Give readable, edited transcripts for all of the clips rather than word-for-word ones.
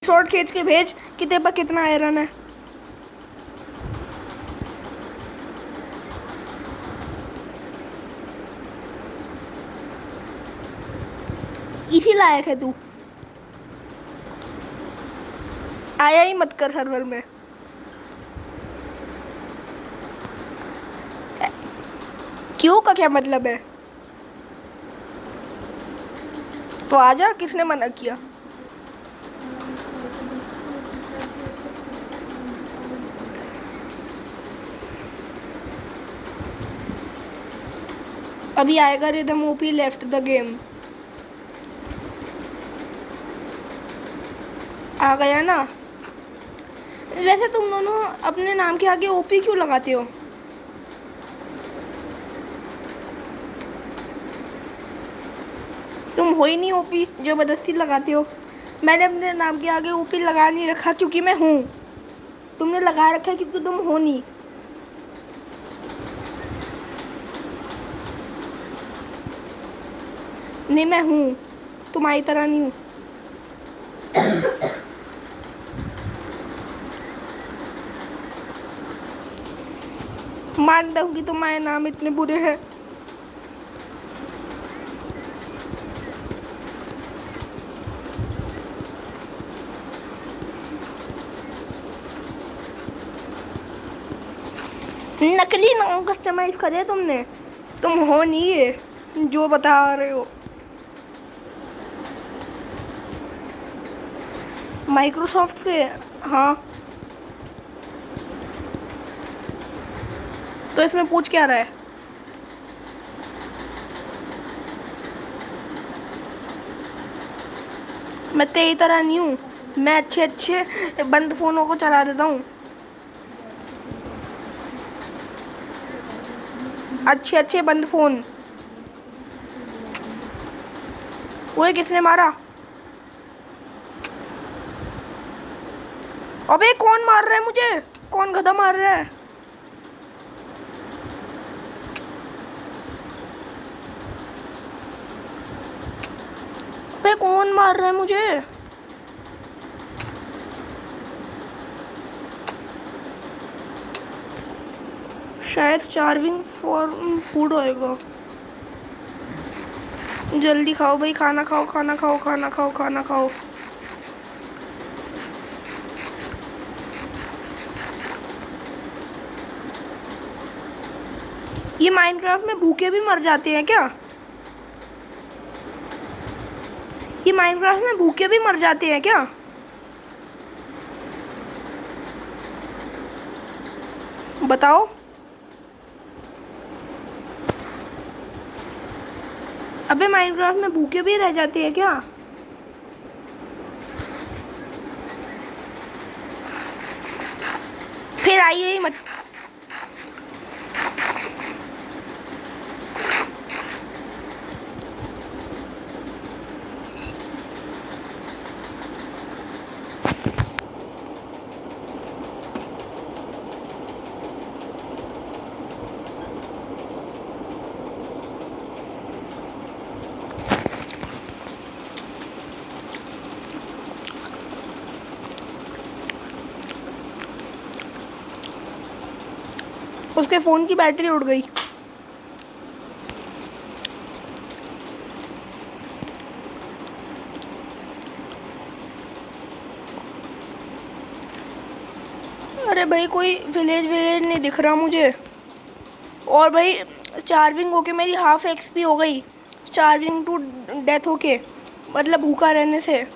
Short खींच के भेज कि तेरे पास कितना आयरन है। इसी लायक है तू, आया ही मत कर सर्वर में। क्यों का क्या मतलब है? तो आजा, किसने मना किया? अभी आएगा rhythm OP left the game. आ गया ना? वैसे तुम दोनों अपने नाम के आगे ओपी क्यों लगाते हो? तुम हो ही नहीं ओपी, जबरदस्ती लगाते हो। मैंने अपने नाम के आगे ओपी लगा नहीं रखा क्योंकि मैं हूँ। तुमने लगा रखा है क्योंकि तुम हो नहीं। नहीं, मैं हूँ, तुम्हारी तरह नहीं हूँ। मानता हूँ कि तुम्हारे नाम इतने बुरे हैं। नकली नाम कस्टमाइज करे तुमने, तुम हो नहीं है जो बता रहे हो। माइक्रोसॉफ्ट से? हाँ, तो इसमें पूछ क्या रहा है? मैं तेरी तरह नहीं हूँ, मैं अच्छे अच्छे बंद फ़ोनों को चला देता हूँ। अच्छे अच्छे बंद फ़ोन। वो किसने मारा? अबे कौन मार रहा है मुझे? कौन गधा मार रहा है? अबे कौन मार रहा है मुझे? शायद चार्विंग फॉर फूड होएगा। जल्दी खाओ भाई, खाना खाओ, खाना खाओ, खाना खाओ, खाना खाओ। ये माइनक्राफ्ट में भूखे भी मर जाते हैं क्या? ये माइनक्राफ्ट में भूखे भी मर जाते हैं क्या? बताओ। अबे माइनक्राफ्ट में भूखे भी रह जाते हैं क्या? फिर आइए ही मत। उसके फ़ोन की बैटरी उड़ गई। अरे भाई कोई विलेज नहीं दिख रहा मुझे। और भाई चार्विंग होके मेरी हाफ एक्सपी हो गई। चार्विंग टू डेथ होके, मतलब भूखा रहने से।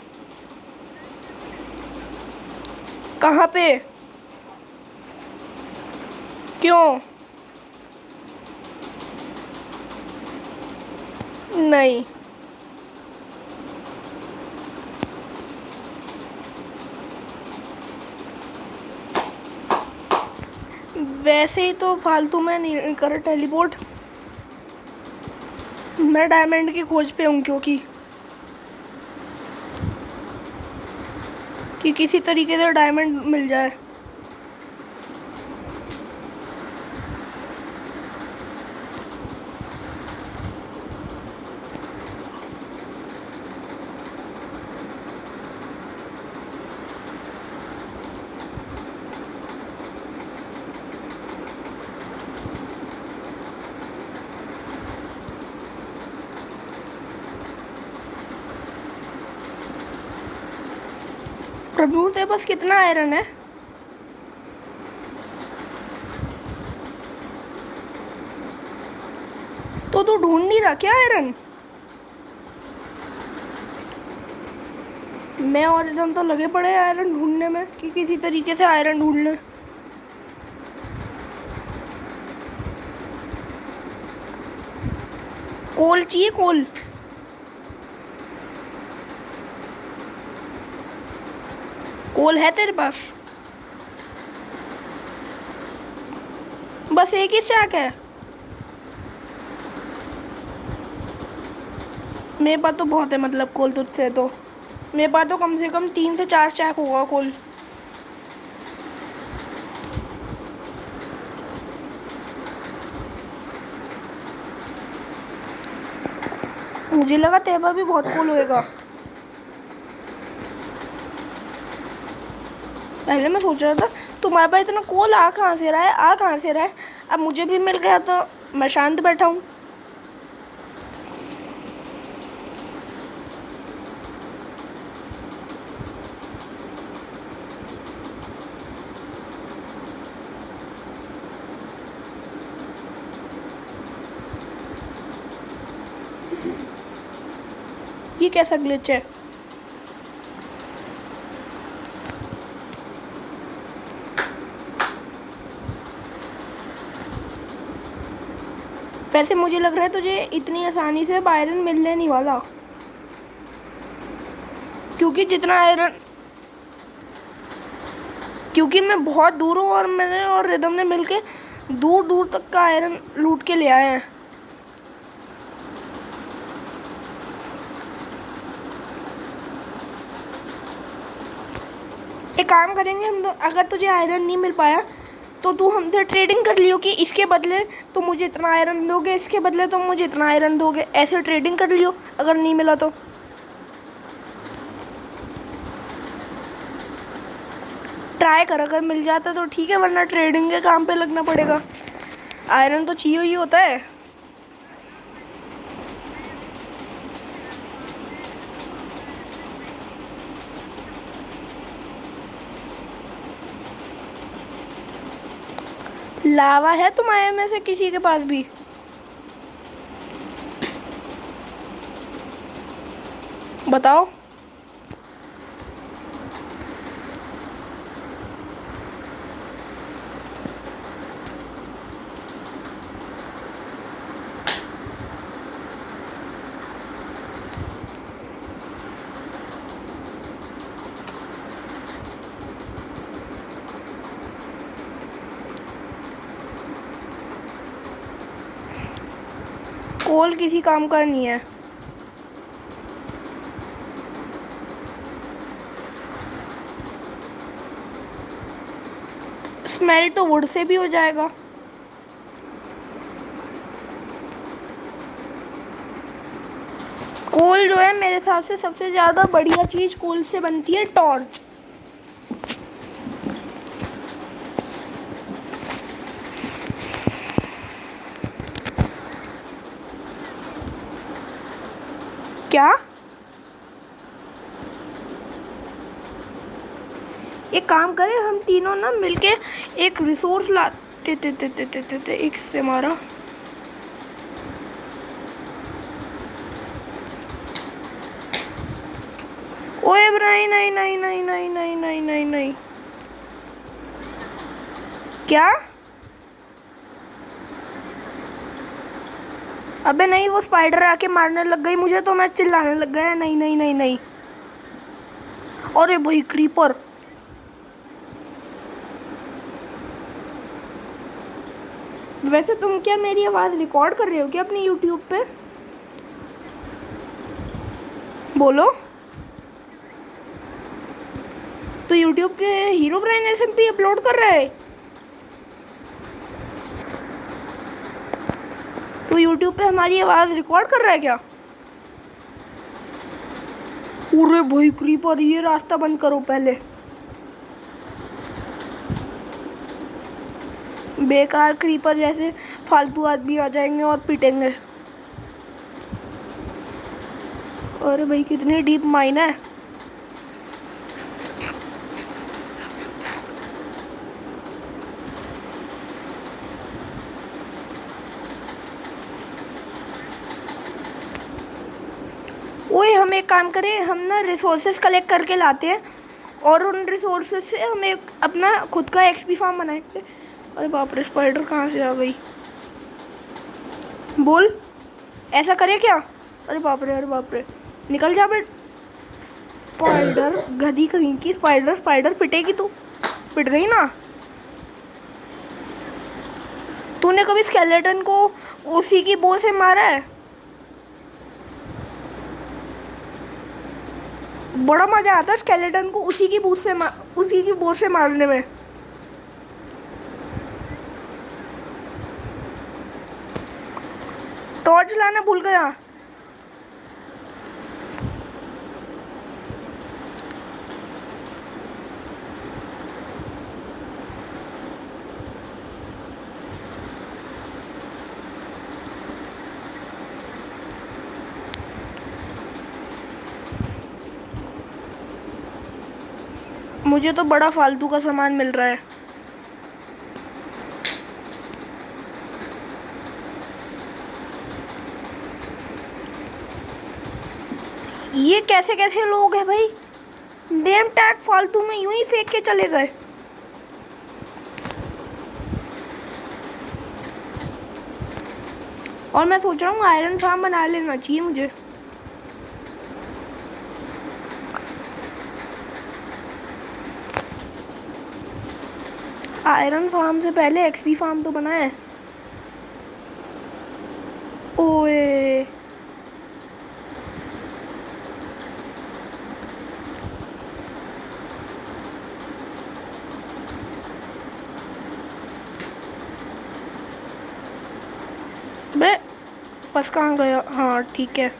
कहाँ पे? क्यों? नहीं, वैसे ही तो फालतू में नहीं कर टेलीपोर्ट। मैं डायमंड की खोज पे हूँ कि किसी तरीके से डायमंड मिल जाए। प्रभु तेरे पास कितना आयरन है? तो तू ढूंढ नहीं रहा क्या आयरन? मैं और एकदम तो लगे पड़े आयरन ढूंढने में कि किसी तरीके से आयरन ढूंढ लें। कोल चाहिए, कोल। कोल है तेरे पास? बस एक ही स्टैक है? मेरे पास तो बहुत है, मतलब कोल तुझसे तो मेरे पास तो कम से कम 3 से 4 स्टैक होगा कोल। मुझे लगा तेरे पास भी बहुत कोल होएगा। पहले मैं सोच रहा था तुम्हारे पास इतना कोल आ कहाँ से रहा है, आ कहाँ से रहा है। अब मुझे भी मिल गया तो मैं शांत बैठा हूँ। ये कैसा ग्लिच है? वैसे मुझे लग रहा है तुझे इतनी आसानी से आयरन मिलने नहीं वाला, क्योंकि मैं बहुत दूर हूँ और मैंने और रिदम ने मिलके दूर दूर तक का आयरन लूट के ले आए हैं। एक काम करेंगे हम, अगर तुझे आयरन नहीं मिल पाया तो तू हमसे ट्रेडिंग कर लियो कि इसके बदले तो मुझे इतना आयरन दोगे, इसके बदले तो मुझे इतना आयरन दोगे, ऐसे ट्रेडिंग कर लियो अगर नहीं मिला तो। ट्राई कर, अगर मिल जाता तो ठीक है, वरना ट्रेडिंग के काम पे लगना पड़ेगा। आयरन तो चाहिए ही होता है। लावा है तुम्हारे में से किसी के पास भी? बताओ। कोल किसी काम का नहीं है। स्मेल तो वुड से भी हो जाएगा। कोल जो है मेरे हिसाब से सबसे ज़्यादा बढ़िया चीज़ कोल से बनती है टॉर्च। क्या? एक काम करें हम तीनों ना मिलके एक रिसोर्स लाते एक से मारा। ओए नहीं नहीं नहीं नहीं नहीं नहीं नहीं नहीं नहीं। क्या? अबे नहीं, वो स्पाइडर आके मारने लग गई मुझे तो मैं चिल्लाने लग गया नहीं नहीं नहीं नहीं। अरे भाई क्रीपर। वैसे तुम क्या मेरी आवाज़ रिकॉर्ड कर रहे हो क्या अपनी यूट्यूब पे? बोलो। तो यूट्यूब के हीरो ब्राइन एसएमपी अपलोड कर रहा है? तो यूट्यूब पे हमारी आवाज़ रिकॉर्ड कर रहा है क्या? अरे भाई क्रीपर, ये रास्ता बंद करो पहले। बेकार क्रीपर जैसे फालतू आदमी आ जाएंगे और पीटेंगे। अरे भाई कितनी डीप माइन है। हम एक काम करें, हम ना रिसोर्सेज कलेक्ट करके लाते हैं और उन रिसोर्सेज से हम एक अपना खुद का एक्सपी फार्म बनाएंगे। अरे बाप रे, स्पाइडर कहाँ से आ गई? बोल, ऐसा करे क्या? अरे बाप रे, अरे बाप रे, निकल जा बेट। स्पाइडर गधी कहीं की, स्पाइडर स्पाइडर पिटेगी तू। पिट गई ना। तूने कभी स्केलेटन को उसी की बो से मारा है? बड़ा मजा आता है स्केलेटन को उसी की बो से मारने में। टॉर्च लाना भूल गया। मुझे तो बड़ा फालतू का सामान मिल रहा है। ये कैसे कैसे लोग हैं भाई? नेम टैग फालतू में यूं ही फेंक के चले गए। और मैं सोच रहा हूँ आयरन फार्म बना लेना चाहिए मुझे। आयरन फार्म से पहले एक्सपी फार्म तो बना है। ओए बे, फंस कहाँ गया? हाँ ठीक है।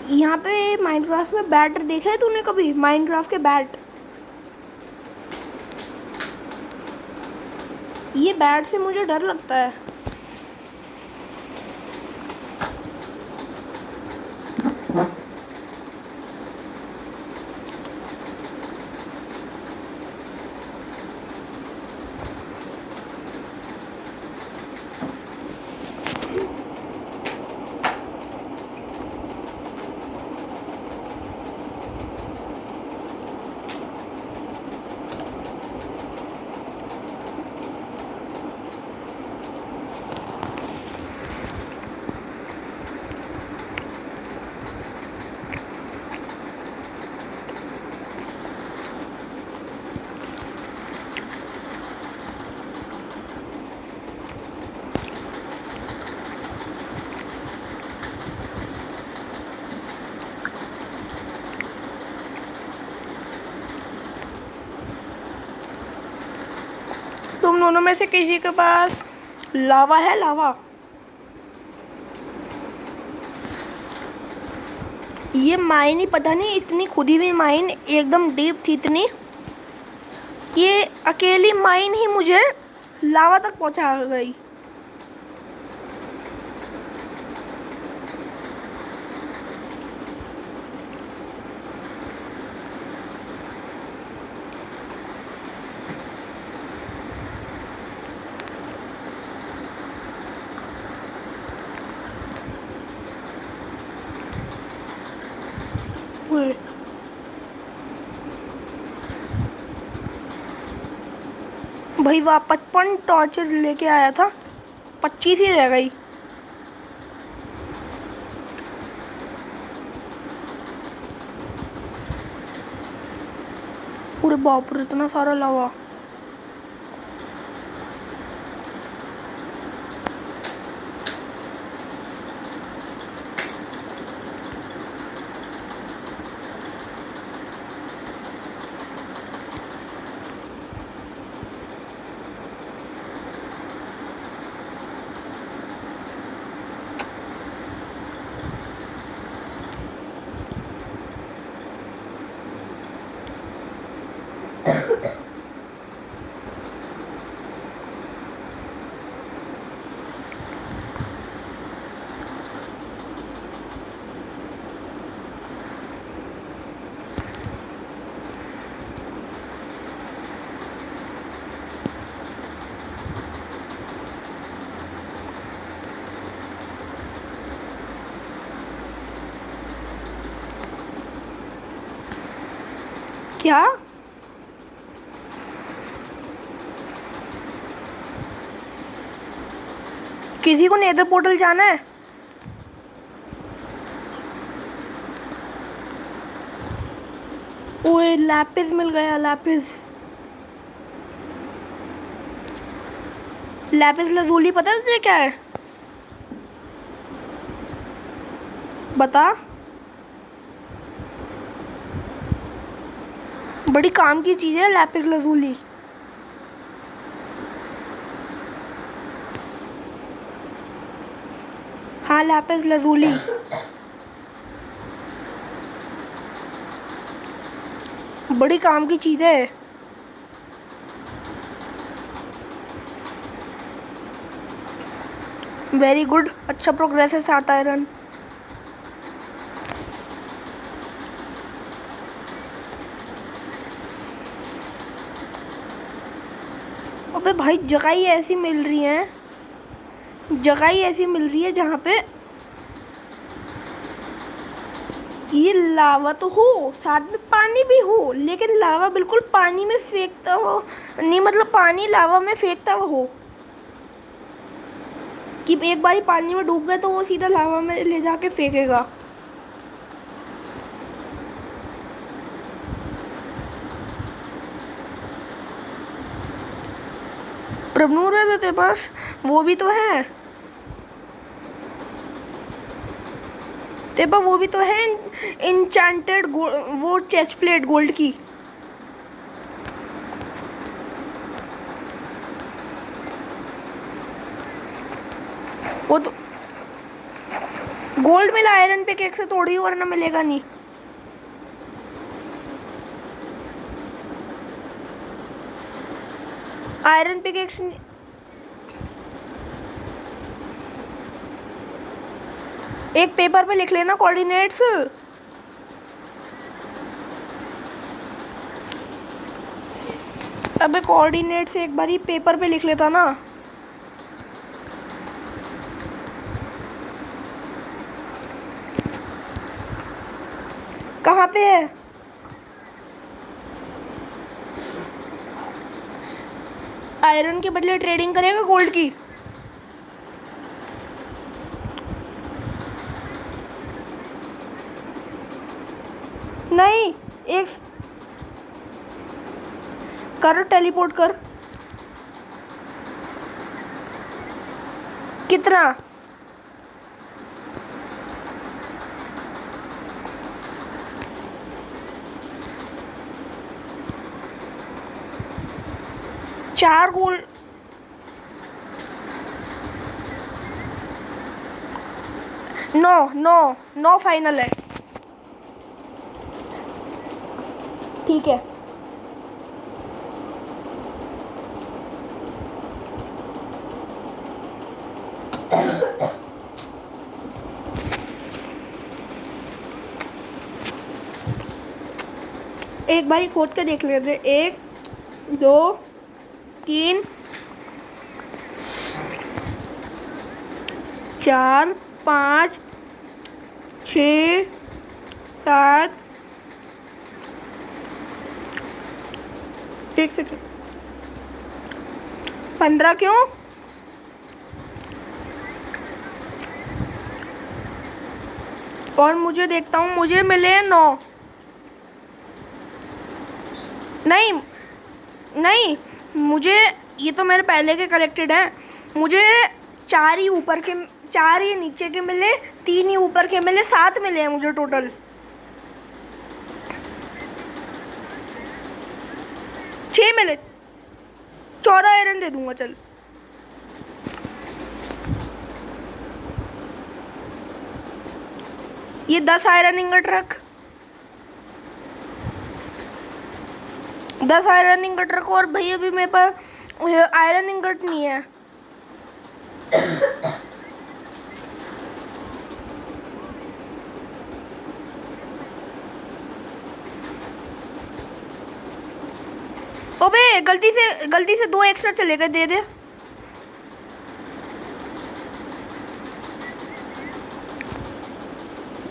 यहाँ पे माइनक्राफ्ट में बैट देखा है तूने कभी? माइनक्राफ्ट के बैट, ये बैट से मुझे डर लगता है। तुम दोनों में से किसी के पास लावा है? लावा, ये माइन ही पता नहीं, इतनी खुदी हुई माइन एकदम डीप थी इतनी, ये अकेली माइन ही मुझे लावा तक पहुंचा गई। भाई वाह, 55 टॉर्चर लेके आया था, 25 ही रह गई। पूरे बाप रे, इतना सारा लावा। क्या? किसी को नेदर पोर्टल जाना है? ओए लैपिस मिल गया, लैपिस। लैपिस लजूली पता है तुझे क्या है? बता। बड़ी काम की चीज़ है लैपिस लजूली। हाँ लैपिस लजूली। बड़ी काम की चीज़ है। वेरी गुड, अच्छा प्रोग्रेस है 7 आयरन। अबे भाई जगह ही ऐसी मिल रही है, जगह ही ऐसी मिल रही है जहाँ पे ये लावा तो हो, साथ में पानी भी हो, लेकिन लावा बिल्कुल पानी में फेंकता हो नहीं, मतलब पानी लावा में फेंकता हो कि एक बार पानी में डूब गए तो वो सीधा लावा में ले जाके फेंकेगा। प्रभु है तेरे पास, वो भी तो है तेरे पास, वो भी तो है इंचेंटेड वो चेस्ट प्लेट गोल्ड की। वो तो गोल्ड मिला, आयरन पे केक से तोड़ी वरना मिलेगा नहीं। आयरन पे केक एक पेपर पे लिख लेना कोऑर्डिनेट्स। अबे कोऑर्डिनेट्स एक बार ही पेपर पे लिख लेता ना। कहाँ पे है? आयरन के बदले ट्रेडिंग करेगा गोल्ड की? नहीं, एक कर, टेलीपोर्ट कर। कितना? चार gold. No no no final है। ठीक है। एक बार ही खोद के देख लेते। 1 2 3 4 5 6 7। एक सेकंड, 15 क्यों? और मुझे देखता हूँ, मुझे मिले 9। नहीं नहीं, मुझे ये तो मेरे पहले के कलेक्टेड हैं। मुझे 4 ही ऊपर के, 4 ही नीचे के मिले, 3 ही ऊपर के मिले, 7 मिले हैं मुझे टोटल। 6 मिले, 14 आयरन दे दूंगा चल। ये 10 आयरन इंगट रख, 10 आयरन इंगट रखो। और भाई अभी मेरे पास आयरन इंगट नहीं है। ओबे गलती से 2 एक्स्ट्रा चले गए, दे दे।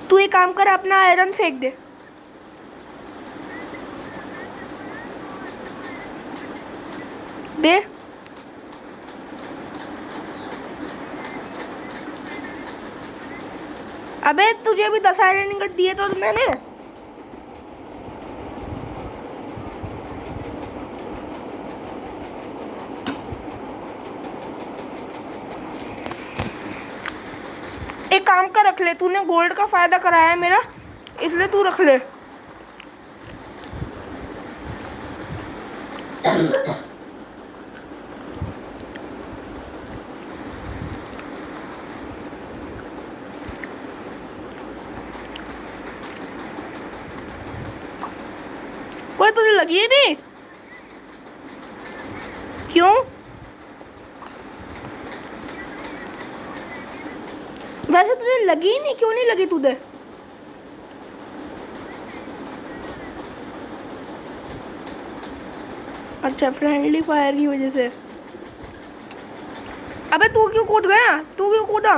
तू एक काम कर, अपना आयरन फेंक दे। दे। अबे तुझे भी 10 आयरन इंगट दिए तो मैंने। एक काम का रख ले, तूने गोल्ड का फायदा कराया है मेरा, इसलिए तू रख ले। कोई तुझे लगी ही नहीं? क्यों? वैसे तुझे लगी ही नहीं, क्यों नहीं लगी तुझे? अच्छा, फ्रेंडली फायर की वजह से। अबे तू क्यों कूद गया? तू क्यों कूदा?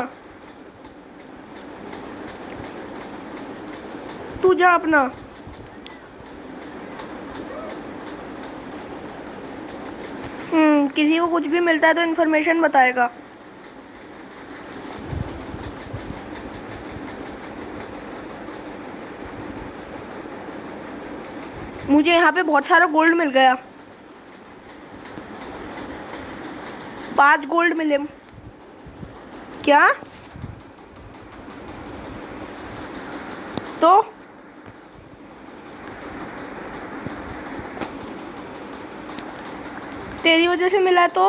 तू जा अपना। किसी को कुछ भी मिलता है तो इन्फॉर्मेशन बताएगा। मुझे यहाँ पे बहुत सारा गोल्ड मिल गया। 5 गोल्ड मिले। क्या? तो तेरी वजह से मिला तो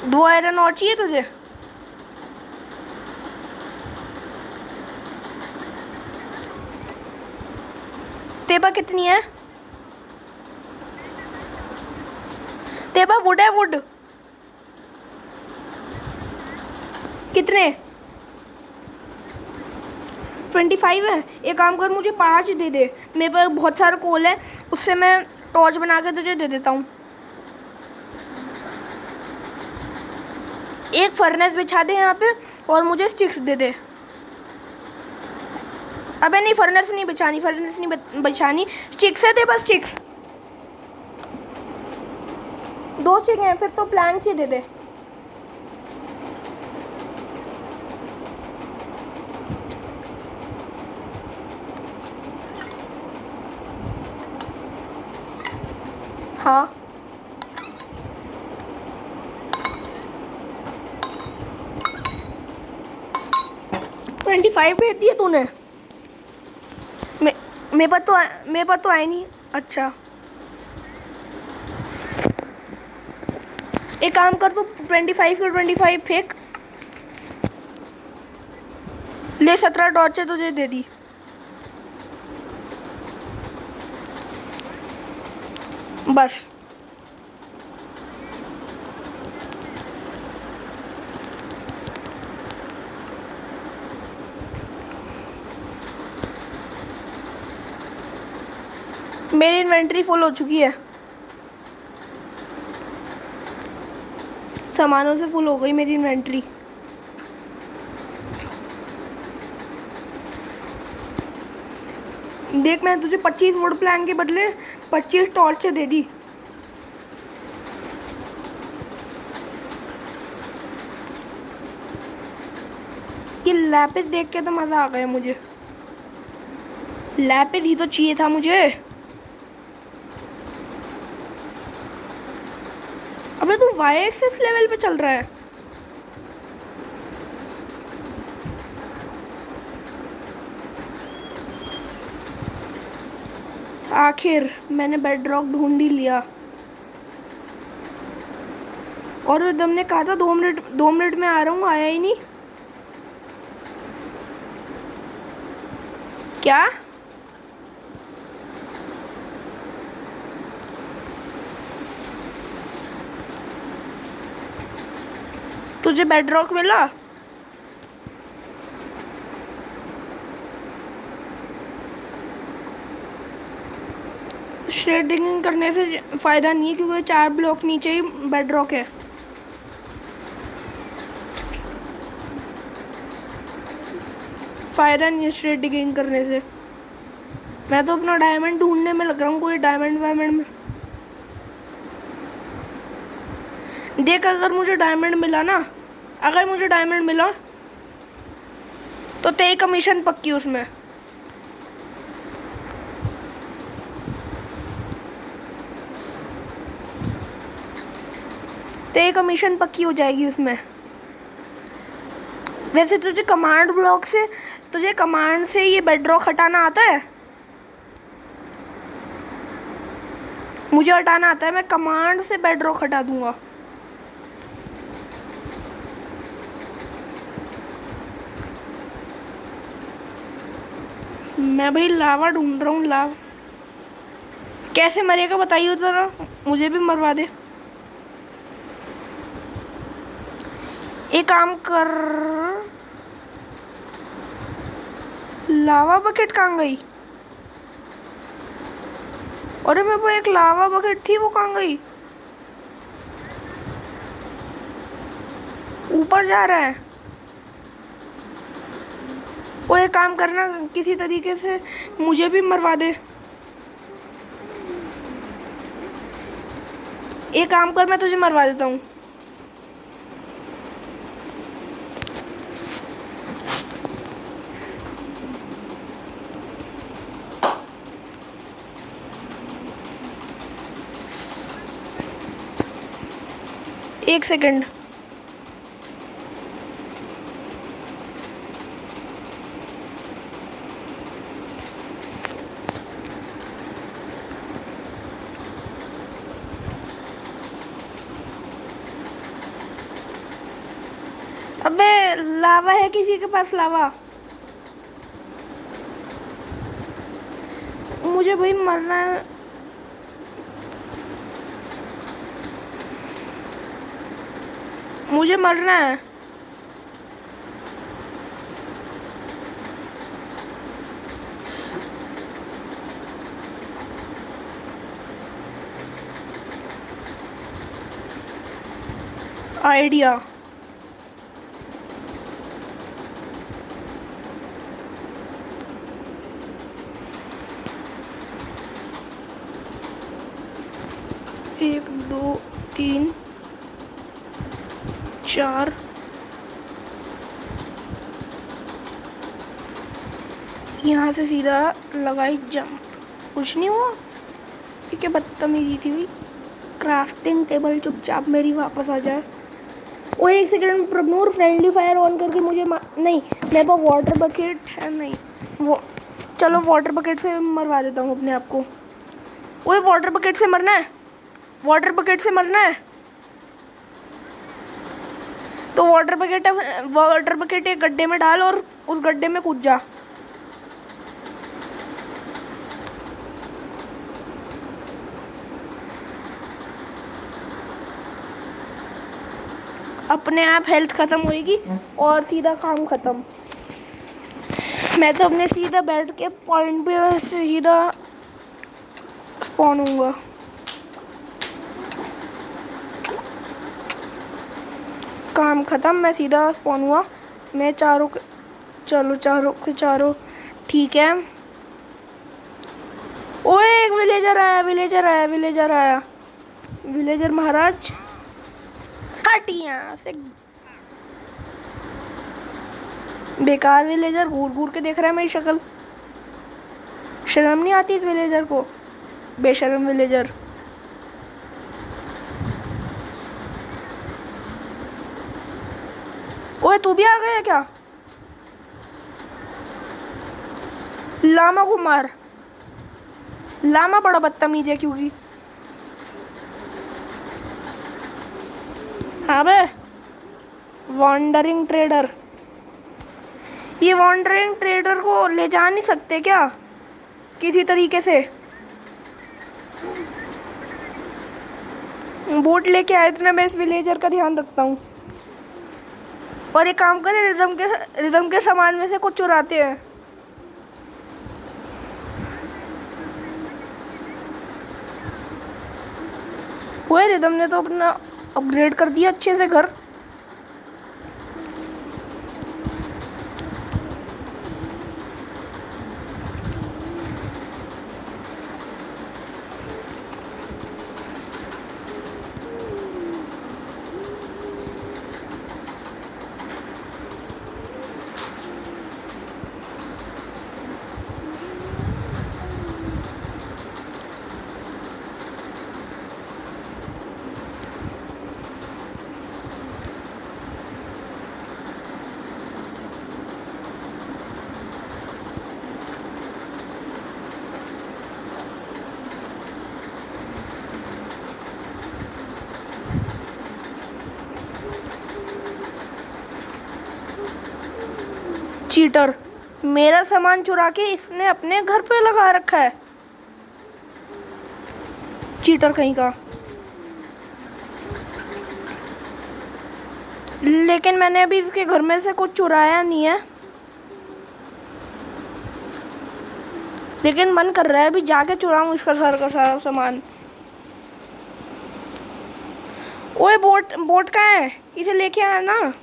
2 आयरन और चाहिए तुझे? तेबा कितनी है? तेबा वुड है, वुड कितने? 25 है। एक काम कर, मुझे 5 दे दे, मेरे पास बहुत सारा कोल है, उससे मैं टॉर्च बना के तुझे दे देता हूँ। एक फर्नेस बिछा दे यहाँ पे और मुझे स्टिक्स दे दे। अबे नहीं, फर्नेस नहीं बिछानी, फर्नेस नहीं बिछानी, स्टिक्स है दे बस, स्टिक्स। 2 स्टिक हैं, फिर तो प्लैंक्स ही दे दे। हाँ 25 भेज दिए तूने? मेरे पास तो आए नहीं। अच्छा, एक काम कर, तू 25 के 25 फेंक ले। 17 टॉर्चें तुझे दे दी। बस मेरी इन्वेंटरी फुल हो चुकी है, सामानों से फुल हो गई मेरी इन्वेंटरी। देख, मैंने तुझे 25 वुड प्लैंक के बदले 25 टॉर्चें दे दी। ये लैपिस देख के तो मज़ा आ गया मुझे। लैपिस ही तो चाहिए था मुझे। अबे तू वाई एक्सेस लेवल पे चल रहा है? आखिर मैंने बेड रॉक ढूंढ ही लिया। और तुमने कहा था 2 मिनट में आ रहा हूँ, आया ही नहीं। क्या? तुझे बेड रॉक मिला? शेडिंग करने से फ़ायदा नहीं है, क्योंकि 4 ब्लॉक नीचे ही बेड रॉक है। फ़ायदा नहीं है शेडिंग करने से। मैं तो अपना डायमंड ढूंढने में लग रहा हूँ, कोई डायमंड वायमंड में। देख अगर मुझे डायमंड मिला ना, अगर मुझे डायमंड मिला तो तेरी कमीशन पक्की उसमें। तेरी कमीशन पक्की हो जाएगी उसमें। वैसे तुझे कमांड ब्लॉक से, तुझे कमांड से ये बेडरॉक हटाना आता है? मुझे हटाना आता है, मैं कमांड से बेडरॉक हटा दूंगा। मैं भाई लावा ढूंढ रहा हूँ। लावा कैसे मरेगा बताइए जरा, मुझे भी मरवा दे। एक काम कर, लावा बकेट कहाँ गई? अरे मेरे को एक लावा बकेट थी, वो कहाँ गई? ऊपर जा रहा है। वो एक काम करना, किसी तरीके से मुझे भी मरवा दे। एक काम कर, मैं तुझे मरवा देता हूँ। एक सेकंड। अबे लावा है किसी के पास? लावा मुझे भाई मरना है। मुझे मरना है। आइडिया। एक दो तीन चार, यहाँ से सीधा लगाई जंप, कुछ नहीं हुआ। ठीक है, बदतमीजी थी हुई। क्राफ्टिंग टेबल चुपचाप मेरी वापस आ जाए। वो एक second Prabhnoor, friendly fire on करके मुझे नहीं, मेरे पास वाटर बकेट है नहीं। वो चलो वाटर बकेट से मरवा देता हूँ अपने आप को। वो वाटर बकेट से मरना है, वाटर बकेट से मरना है। तो वाटर बकेट एक गड्ढे में डाल और उस गड्ढे में कूद जा। अपने आप हेल्थ खत्म होएगी और सीधा काम खत्म। मैं तो अपने सीधा बैठ के पॉइंट पे सीधा स्पॉन होऊंगा। काम खत्म, मैं सीधा स्पॉन हुआ। मैं चारों चलो चारों के चारों ठीक है। ओए एक विलेजर आया, विलेजर आया, विलेजर आया। विलेजर महाराज हट यहाँ से। बेकार विलेजर घूर घूर के देख रहा है मेरी शक्ल। शर्म नहीं आती इस विलेजर को, बेशर्म विलेजर। ओए तू भी आ गया क्या? लामा को मार। लामा बड़ा बदतमीज है क्योंकि। हाँ बे वॉन्डरिंग ट्रेडर, ये वॉन्डरिंग ट्रेडर को ले जा नहीं सकते क्या किसी तरीके से? बोट लेके आए इतना, मैं इस विलेजर का ध्यान रखता हूँ। और एक काम करे, रिदम के सामान में से कुछ चुराते हैं। वो रिदम ने तो अपना अपग्रेड कर दिया अच्छे से घर। चीटर, मेरा सामान चुरा के इसने अपने घर पे लगा रखा है। चीटर कहीं का। लेकिन मैंने अभी इसके घर में से कुछ चुराया नहीं है, लेकिन मन कर रहा है अभी जाके चुराऊं इसका सारा सामान। ओए बोट कहाँ है? इसे लेके आया ना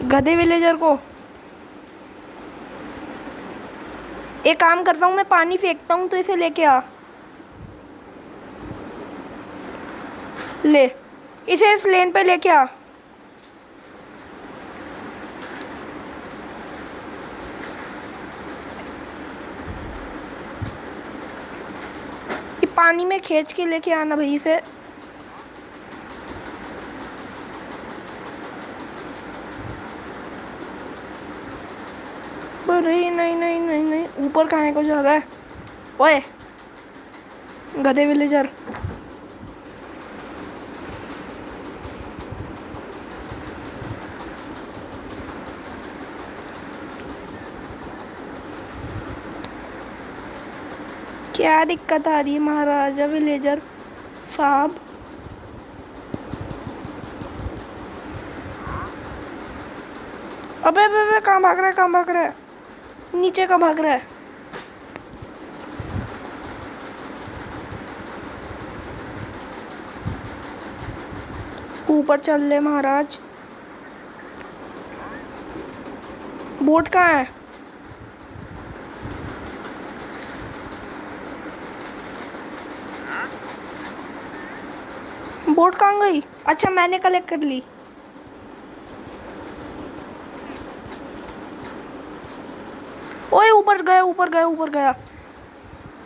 गधे विलेजर को। एक काम करता हूँ, मैं पानी फेंकता हूँ तो इसे लेके आ। ले, इसे इस लेन पे लेके आ। ये पानी में खींच के लेके आना भाई इसे। अरे नहीं नहीं नहीं नहीं, ऊपर कहाँ को जा रहा है? ओए गधे विलेजर, क्या दिक्कत आ रही है महाराजा विलेजर साहब? अबे अबे कहाँ भाग रहा है, कहाँ भाग रहा है? नीचे का भाग रहा है। ऊपर चल ले महाराज। बोट कहाँ है? बोट कहाँ गई? अच्छा मैंने कलेक्ट कर ली। ओए ऊपर गया ऊपर गया ऊपर गया।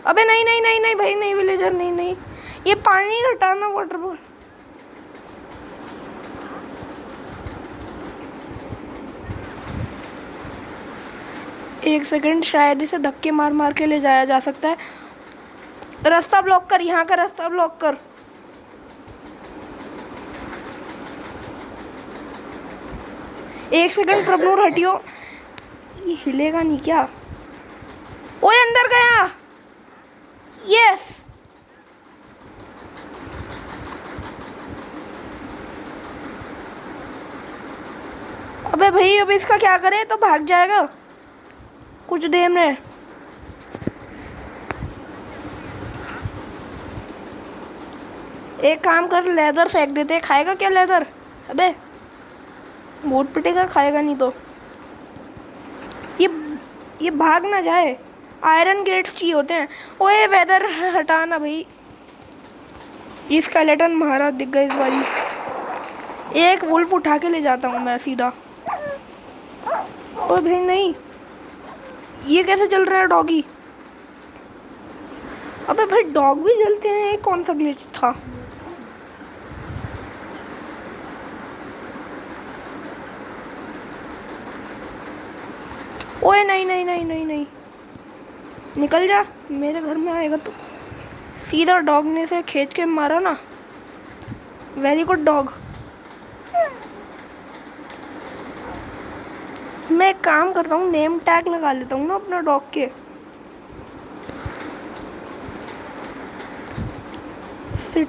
अबे नहीं नहीं नहीं नहीं भाई नहीं विलेजर, नहीं नहीं, ये पानी हटाना वाटर बॉल। एक सेकंड, शायद इसे धक्के मार मार के ले जाया जा सकता है। रास्ता ब्लॉक कर, यहाँ का रास्ता ब्लॉक कर। एक सेकंड प्रभनूर हटियो, ये हिलेगा नहीं क्या? ओए अंदर गया। यस, अबे भाई अब इसका क्या करे? तो भाग जाएगा कुछ देर में। एक काम कर, लेदर फेंक देते। खाएगा क्या लेदर? अबे बहुत पिटेगा, खाएगा नहीं तो। ये भाग ना जाए। आयरन गेट्स चाहिए होते हैं। ओए वेदर हटाना भाई। ये स्केलेटन महाराज दिख गए इस बारी। एक वुल्फ उठा के ले जाता हूँ मैं सीधा। ओए भाई नहीं, ये कैसे चल रहा है डॉगी? अबे भाई डॉग भी जलते हैं, ये कौन सा ग्लिच था? ओए नहीं नहीं नहीं नहीं नहीं, निकल जा, मेरे घर में आएगा तो सीधा डॉग ने से खींच के मारा ना। Very good dog. मैं एक काम करता हूँ, नेम टैग लगा लेता हूँ ना अपना डॉग के। सिट।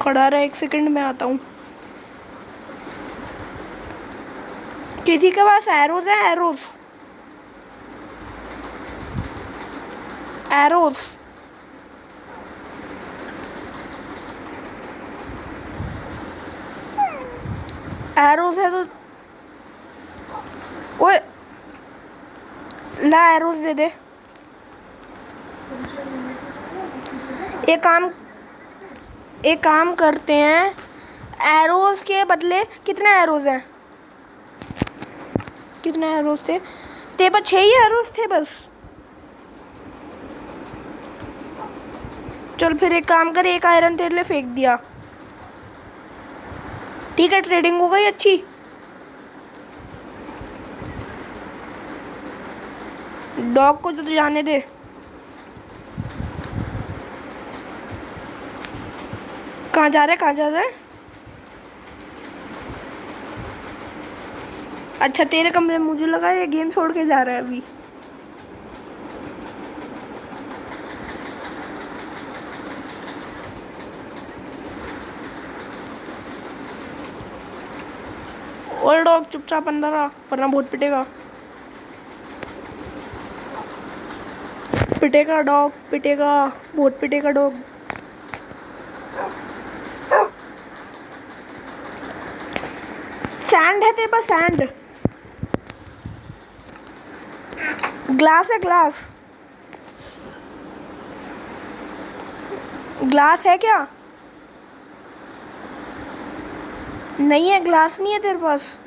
खड़ा रहा, एक सेकंड में आता हूँ। किसी के पास एरोज है? एरोज एरोज एरोज है तो ओए ला, एरोज दे दे। एक काम करते हैं, एरोज के बदले कितने एरोज हैं? कितने एरोज थे तेरे पास? 6 ही एरोज थे बस। चल फिर एक काम कर, एक आयरन तेरे लिए फेंक दिया। ठीक है, ट्रेडिंग हो गई अच्छी। डॉग को तो जाने दे। कहाँ जा रहा है, कहाँ जा रहा है? अच्छा तेरे कमरे में, मुझे लगा ये गेम छोड़ के जा रहा है अभी। और डॉग चुपचाप अंदर आ, वरना बहुत पिटेगा। पिटेगा डॉग, पिटेगा, बहुत पिटेगा डॉग। सैंड है तेरे पास? सैंड, ग्लास है, ग्लास, ग्लास है क्या? नहीं है, ग्लास नहीं है तेरे पास।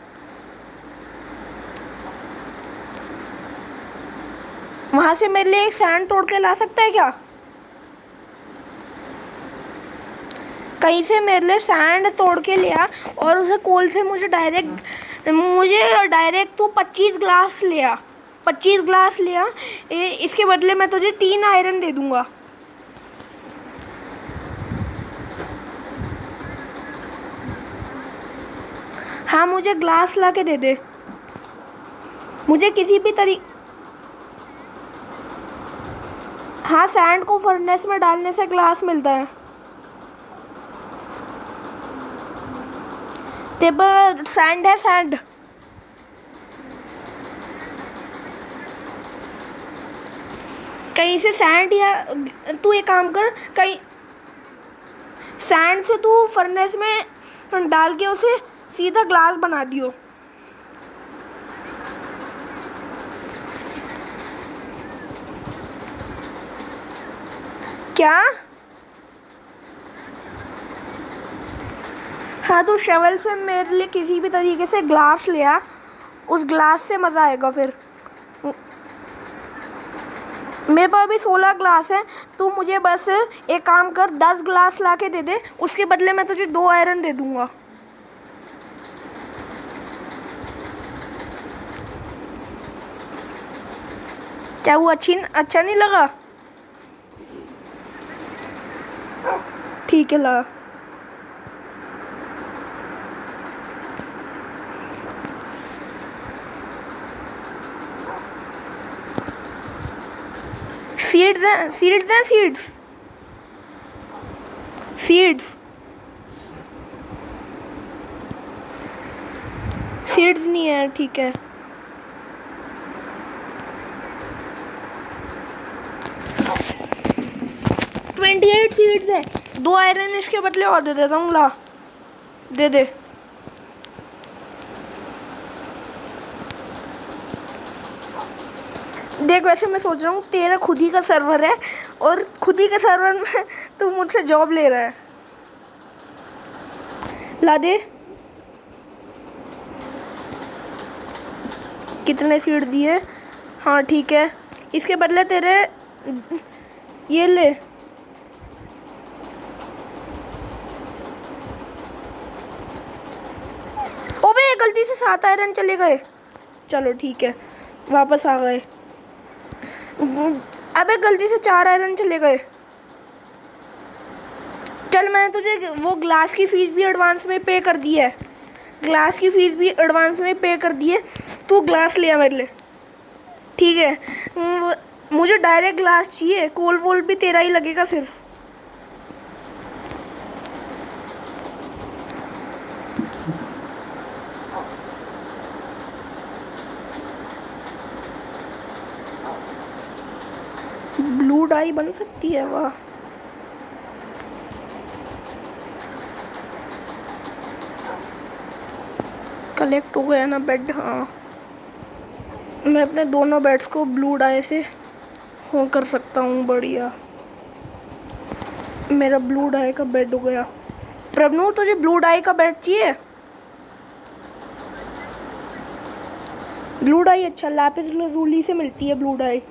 वहां से मेरे लिए एक सैंड तोड़ के ला सकता है क्या? कहीं से मेरे लिए सैंड तोड़ के लिया और उसे कोल से मुझे डायरेक्ट तू 25 ग्लास लिया, 25 ग्लास लिया। इसके बदले मैं तुझे 3 आयरन दे दूंगा। हाँ मुझे ग्लास ला के दे दे, मुझे किसी भी तरीके। हाँ सैंड को फर्नेस में डालने से ग्लास मिलता है। टेबल सैंड है, सैंड। कहीं से सैंड, या तू एक काम कर, कहीं सैंड से तू फर्नेस में डाल के उसे सीधा ग्लास बना दियो। क्या? हाँ तो शवल से मेरे लिए किसी भी तरीके से ग्लास लिया, उस ग्लास से मज़ा आएगा फिर। मेरे पास अभी 16 ग्लास है, तू मुझे बस एक काम कर, 10 ग्लास ला के दे दे, उसके बदले मैं तुझे 2 आयरन दे दूंगा। क्या वो अच्छा नहीं लगा? ठीक है ला। सीड्स हैं, सीड्स हैं, सीड्स, सीड्स, सीड्स नहीं है, ठीक है। ट्वेंटी 8 सीड्स है, 2 आयरन इसके बदले और दे देता हूँ, ला दे दे। देख वैसे मैं सोच रहा हूँ तेरा खुद ही का सर्वर है और खुद ही के सर्वर में तू मुझसे जॉब ले रहा है। ला दे। कितने सीड दिए? हाँ ठीक है, इसके बदले तेरे ये ले। ओबे गलती से 7 आयरन चले गए। चलो ठीक है, वापस आ गए। अबे गलती से 4 आयरन चले गए। चल मैंने तुझे वो ग्लास की फीस भी एडवांस में पे कर दी है, ग्लास की फीस भी एडवांस में पे कर दी है। तू ग्लास लिया मेरे लिए, ठीक है? मुझे डायरेक्ट ग्लास चाहिए, कोल वोल भी तेरा ही लगेगा सिर्फ। ब्लू डाई बन सकती है, वाह। कलेक्ट हो गया ना बेड? हाँ मैं अपने दोनों बेड्स को ब्लू डाई से हो कर सकता हूँ, बढ़िया। मेरा ब्लू डाई का बेड हो गया। प्रभनु तुझे ब्लू डाई का बेड चाहिए? ब्लू डाई अच्छा, लैपिस लजूली से मिलती है ब्लू डाई।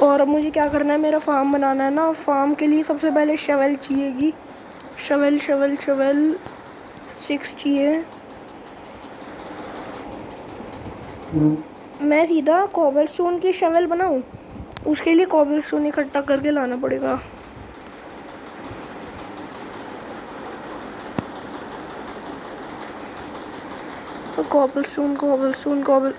और अब मुझे क्या करना है, मेरा फार्म बनाना है ना। फार्म के लिए सबसे पहले शवल चाहिएगी, शवल शवल शवल 6 चाहिए। मैं सीधा कोबलस्टोन की शवल बनाऊं? उसके लिए कॉबलस्टोन इकट्ठा करके लाना पड़ेगा। कॉबलस्टोन कॉबलस्टोन कॉबल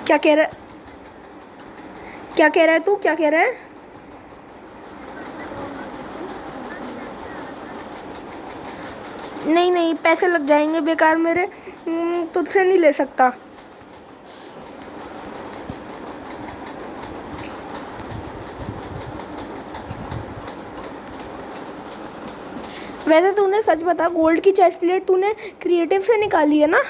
क्या कह रहा है? क्या कह रहा है तू? क्या कह रहा है? नहीं नहीं, पैसे लग जाएंगे बेकार मेरे, तुझसे नहीं ले सकता। वैसे तूने सच बता, गोल्ड की चेस्ट प्लेट तूने क्रिएटिव से निकाली है ना?